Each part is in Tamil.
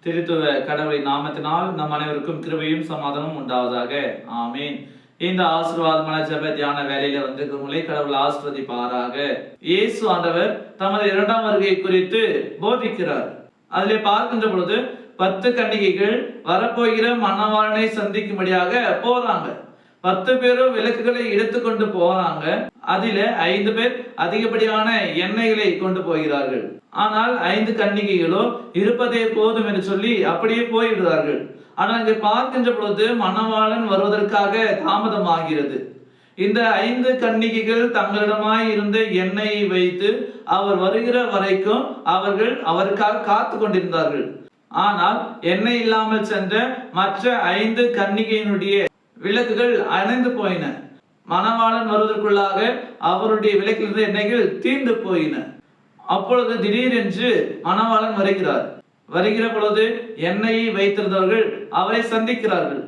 திருத்துவ கடவுளின் நாமத்தினால் நம் அனைவருக்கும் கிருபையும் சமாதானமும் உண்டாவதாக. ஆமீன். இந்த ஆசீர்வாதமான ஜெப தியான வேலையில உங்களை கடவுள் ஆசீர்வதிப்பாராக. இயேசு ஆண்டவர் தமது 2ஆம் வருகை குறித்து போதிக்கிறார். அதிலே பார்க்கின்ற பொழுது 10 கன்னிகைகள் வரப்போகிற மணவாளனை சந்திக்கும்படியாக போறாங்க. 10 பேரும் விளக்குகளை எடுத்துக்கொண்டு போறாங்க. அதில 5 பேர் அதிகப்படியான எண்ணெய்களை கொண்டு போகிறார்கள். ஆனால் 5 கன்னிகைகளோ இருப்பதே போதும் என்று சொல்லி அப்படியே போய்விடுவார்கள். ஆனால் இங்கே பார்க்கின்ற பொழுது மணவாளன் வருவதற்காக தாமதமாகிறது. இந்த 5 கன்னிகைகள் தங்களிடமாய் இருந்த எண்ணெயை வைத்து அவர் வருகிற வரைக்கும் அவர்கள் அவருக்காக காத்து கொண்டிருந்தார்கள். ஆனால் எண்ணெய் இல்லாமல் சென்ற மற்ற 5 கன்னிகையினுடைய விளக்குகள் அணைந்து போயின. மணவாளன் வருவதற்குள்ளாக அவருடைய விளக்கிலிருந்த எண்ணெய்கள் தீர்ந்து போயின. அப்பொழுது திடீரென்று மணவாளன் வருகிற பொழுது எண்ணெயை வைத்திருந்தவர்கள் அவரை சந்திக்கிறார்கள்.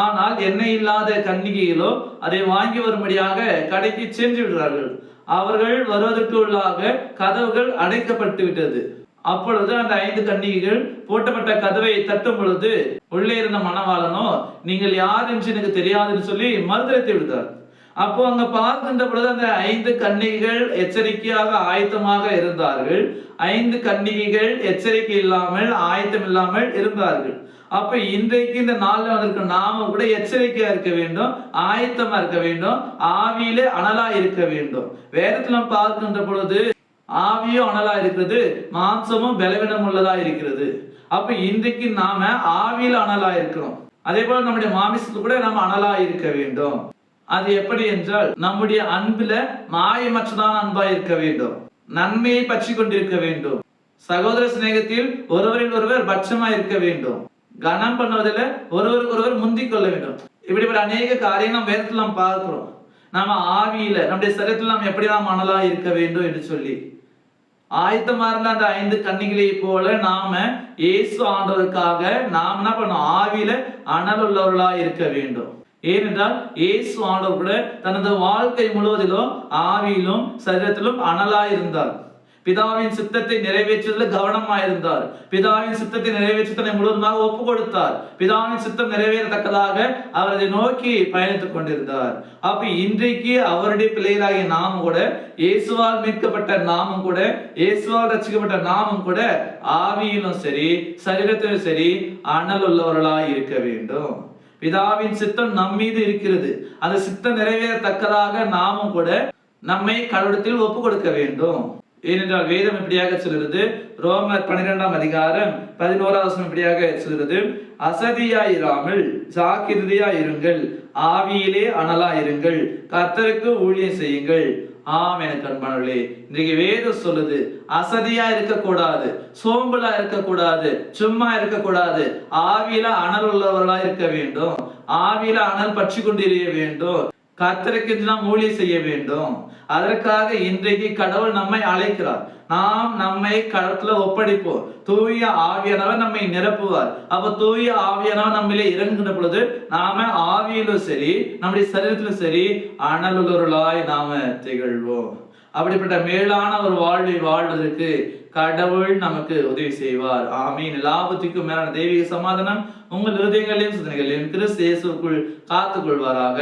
ஆனால் எண்ணெய் இல்லாத கன்னிகைகளோ அதை வாங்கி வரும்படியாக கடைக்கு சென்று விடுறார்கள். அவர்கள் வருவதற்கு உள்ளாக கதவுகள் அடைக்கப்பட்டு விட்டது. அப்பொழுது அந்த 5 கன்னிகைகள் போட்டப்பட்ட கதவை தட்டும் பொழுது உள்ளே இருந்த மணவாளனோ நீங்கள் யார் என்று எனக்கு தெரியாதுன்னு சொல்லி மறுதளித்து விடுத்தார். அப்போ அங்க பார்க்கின்ற பொழுது அந்த 5 கன்னிகைகள் எச்சரிக்கையாக ஆயத்தமாக இருந்தார்கள். 5 கன்னிகைகள் எச்சரிக்கை இல்லாமல் ஆயத்தம் இல்லாமல் இருந்தார்கள். அப்ப இன்றைக்கு இந்த நாள்ல வந்திருக்க நாம கூட எச்சரிக்கையா இருக்க வேண்டும், ஆயத்தமா இருக்க வேண்டும், ஆவியிலே அனலா இருக்க வேண்டும். வேதத்துல பார்க்கின்ற பொழுது ஆவியும் அனலா இருக்கிறது, மாம்சமும் பலவீனம் உள்ளதா இருக்கிறது. அப்ப இன்றைக்கு நாம ஆவியில அனலா இருக்கிறோம். அதே போல நம்முடைய மாமிசத்துல கூட நாம அனலா இருக்க வேண்டும். அது எப்படி என்றால் நம்முடைய அன்புல மாயமற்றதான அன்பா இருக்க வேண்டும், நன்மையை பற்றி கொண்டிருக்க வேண்டும், சகோதர சிநேகத்தில் ஒருவரில் ஒருவர் பட்சமா இருக்க வேண்டும், கனம் பண்ணுவதில் ஒருவருக்கு ஒருவர் முந்திக் கொள்ள வேண்டும். இப்படிப்பட்ட அநேக காரியங்கள் நம்ம வேதத்தில் நாம் பார்க்கிறோம். நாம ஆவியில நம்முடைய சரீரத்தில் நாம் எப்படி நாம் அனலா இருக்க வேண்டும் என்று சொல்லி ஆயத்தமா இருந்த அந்த 5 கன்னிகளை போல நாம இயேசு ஆண்டவருக்காக நாம் என்ன பண்ணோம், ஆவியில அனல் உள்ளவர்களா இருக்க வேண்டும். ஏனென்றால் இயேசு ஆண்டவர் கூட தனது வாழ்க்கை முழுவதிலும் ஆவியிலும் சரீரத்திலும் அனலா இருந்தார். பிதாவின் சித்தத்தை நிறைவேற்றுவதில் கவனமாயிருந்தார். பிதாவின் சித்தத்தை நிறைவேற்றி தன்னை முழுவதுமாக ஒப்பு கொடுத்தார். பிதாவின் சித்தம் நிறைவேறத்தக்கதாக அவர் அதை நோக்கி பயணித்துக் கொண்டிருந்தார். அப்ப இன்றைக்கு அவருடைய பிள்ளைகளாகிய நாமும் கூட, இயேசுவால் மீட்கப்பட்ட நாமும் கூட, இயேசுவால் ரட்சிக்கப்பட்ட நாமும் கூட ஆவியிலும் சரி சரீரத்திலும் சரி அனல் உள்ளவர்களாய் இருக்க வேண்டும். பிதாவின் சித்தம் நம் மீது இருக்கிறது. அந்த சித்தம் நிறைவேறத்தக்கதாக நாமும் கூட நம்மை கடவுளத்தில் ஒப்பு கொடுக்க வேண்டும். ஏனென்றால் வேதம் இப்படியாக சொல்கிறது, ரோமர் 12ஆம் அதிகாரம் 11ஆம் வசனம் இப்படியாக சொல்கிறது, அசதியாயிராமல் ஜாக்கிரதையாயிருங்கள், ஆவியிலே அனலாயிருங்கள், கர்த்தருக்கு ஊழியம் செய்யுங்கள். ஆம் எனக்கு அன்பானவர்களே, இன்றைக்கு வேதம் சொல்லுது அசதியா இருக்கக்கூடாது, சோம்பலா இருக்கக்கூடாது, சும்மா இருக்கக்கூடாது, ஆவியில அனல் உள்ளவர்களா இருக்க வேண்டும், ஆவியில அனல் பற்றி கொண்டிருக்க வேண்டும், கர்த்தருக்கு நாம் ஊழியம் செய்ய வேண்டும். அதற்காக இன்றைக்கு கடவுள் நம்மை அழைக்கிறார். நாம் நம்மை கடவுளத்துல ஒப்படைப்போம். தூய ஆவியானவர் நம்மை நிரப்புவார். அப்ப தூய ஆவியானவர் நம்மளே இறங்குகின்ற பொழுது நாம ஆவியிலும் சரி நம்முடைய சரீரத்திலும் சரி அனலுள்ளவர்களாய் நாம திகழ்வோம். அப்படிப்பட்ட மேலான ஒரு வாழ்வை வாழ்வதற்கு கடவுள் நமக்கு உதவி செய்வார். ஆமீன். லாபத்துக்கும் மேலான தெய்வீக சமாதானம் உங்கள் இருதயங்களையும் சிந்தனைகளையும் கிறிஸ்து இயேசுவுக்குள் காத்துக் கொள்வாராக.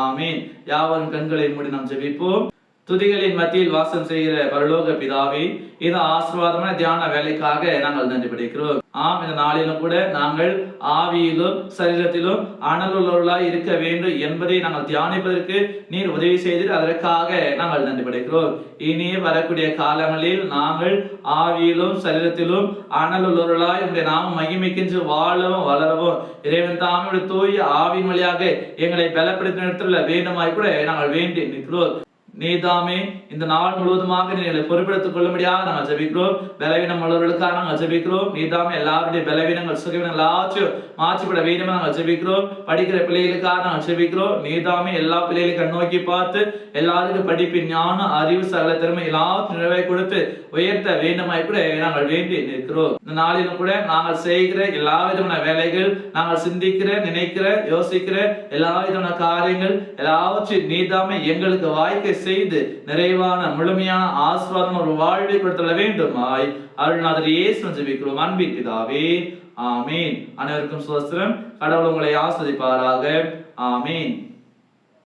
ஆமீன். யாவரும் கண்களை மூடி நாம் ஜெபிப்போம். துதிகளின் மத்தியில் வாசம் செய்கிற பரலோக பிதாவே, இந்த ஆசீர்வாதமான தியான வேலைக்காக நாங்கள் நன்றி படைக்கிறோம். ஆம், இந்த நாளிலும் கூட நாங்கள் ஆவியிலும் சரீரத்திலும் அனலுள்ளவர்களாய் இருக்க வேண்டும் என்பதை நாங்கள் தியானிப்பதற்கு நீர் உதவி செய்து அதற்காக நாங்கள் நன்றி படைக்கிறோம். இனி வரக்கூடிய காலங்களில் நாங்கள் ஆவியிலும் சரீரத்திலும் அனலுள்ளவர்களாய் உங்களுடைய நாம மகிமைக்கென்று வாழவும் வளரவும் இறைவன் தாமே தூய ஆவியின் வழியாக எங்களை பலப்படுத்த வேண்டுமாய் கூட நாங்கள் வேண்டி நிற்கிறோம். நீதாமே இந்த நாள் முழுவதுமாக நீங்களை பொறுப்பெடுத்துக் கொள்ளும்படியாக நாங்கள் ஜெபிக்கிறோம். பலவீனம் உள்ளவர்களுக்காக நாங்கள் ஜெபிக்கிறோம். நீதாமே எல்லாருடைய பலவீனங்கள் சுகவீனங்கள் எல்லாச்சும் மாற்றிப்பட வேண்டும் நாங்கள் ஜெபிக்கிறோம். படிக்கிற பிள்ளைகளுக்காக நாங்கள் ஜெபிக்கிறோம். நீதாமே எல்லா பிள்ளைகளையும் கண்ணோக்கி பார்த்து எல்லாருக்கும் படிப்பின் ஞான அறிவு சகல திறமை எல்லாத்தையும் நிறைவே கொடுத்து உயர்த்த வேண்டுமாய் கூட நாங்கள் வேண்டி நிற்கிறோம். இந்த நாளிலும் கூட நாங்கள் செய்கிற எல்லா விதமான வேலைகள், நாங்கள் சிந்திக்கிற நினைக்கிற யோசிக்கிற எல்லா விதமான காரியங்கள் எல்லாவற்றையும் நீதாமே எங்களுக்கு வாய்க்கை செய்து நிறைவான முழுமையான ஆசீர்வாதம் ஒரு வாழ்வை கொடுத்துள்ள வேண்டுமாய் அருள்நாதர் இயேசுவின் ஜெபிக்கிறோம் அன்பின் பிதாவே, ஆமீன். அனைவருக்கும் ஸ்தோத்திரம். கடவுள் உங்களை ஆசீர்வதிப்பாராக. ஆமீன்.